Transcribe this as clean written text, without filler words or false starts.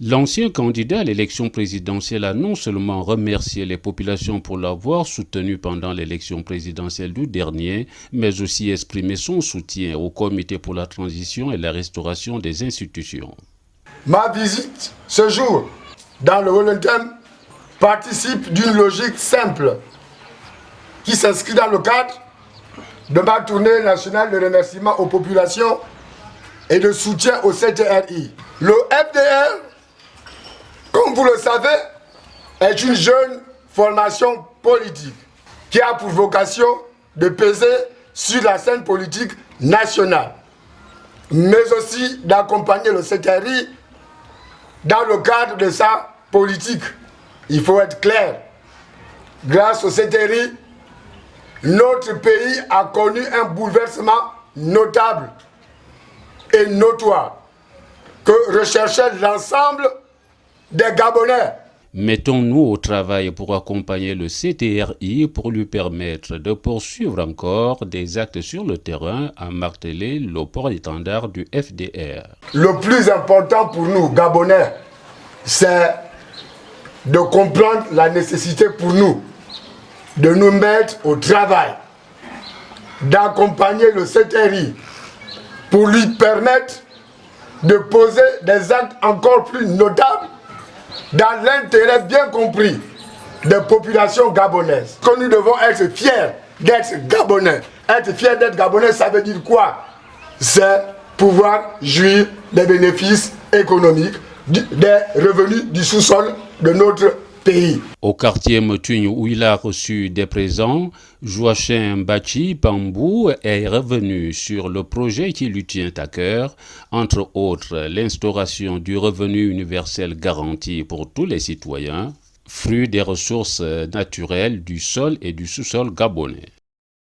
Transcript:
L'ancien candidat à l'élection présidentielle a non seulement remercié les populations pour l'avoir soutenu pendant l'élection présidentielle d'août dernier, mais aussi exprimé son soutien au Comité pour la transition et la restauration des institutions. Ma visite ce jour dans le Wellington participe d'une logique simple qui s'inscrit dans le cadre de ma tournée nationale de remerciement aux populations et de soutien au CTRI. Le FDR, comme vous le savez, est une jeune formation politique qui a pour vocation de peser sur la scène politique nationale, mais aussi d'accompagner le CTRI dans le cadre de sa politique. Il faut être clair, grâce au CTRI, notre pays a connu un bouleversement notable et notoire que recherchait l'ensemble des Gabonais. Mettons-nous au travail pour accompagner le CTRI pour lui permettre de poursuivre encore des actes sur le terrain, a martelé le porte-étendard du FDR. Le plus important pour nous, Gabonais, c'est de comprendre la nécessité pour nous de nous mettre au travail, d'accompagner le CTRI pour lui permettre de poser des actes encore plus notables dans l'intérêt bien compris des populations gabonaises. Que nous devons être fiers d'être Gabonais. Être fiers d'être Gabonais, ça veut dire quoi? C'est pouvoir jouir des bénéfices économiques, des revenus du sous-sol de notre pays. Au quartier Motugne où il a reçu des présents, Joachim Bachi Pambou est revenu sur le projet qui lui tient à cœur, entre autres l'instauration du revenu universel garanti pour tous les citoyens, fruit des ressources naturelles du sol et du sous-sol gabonais.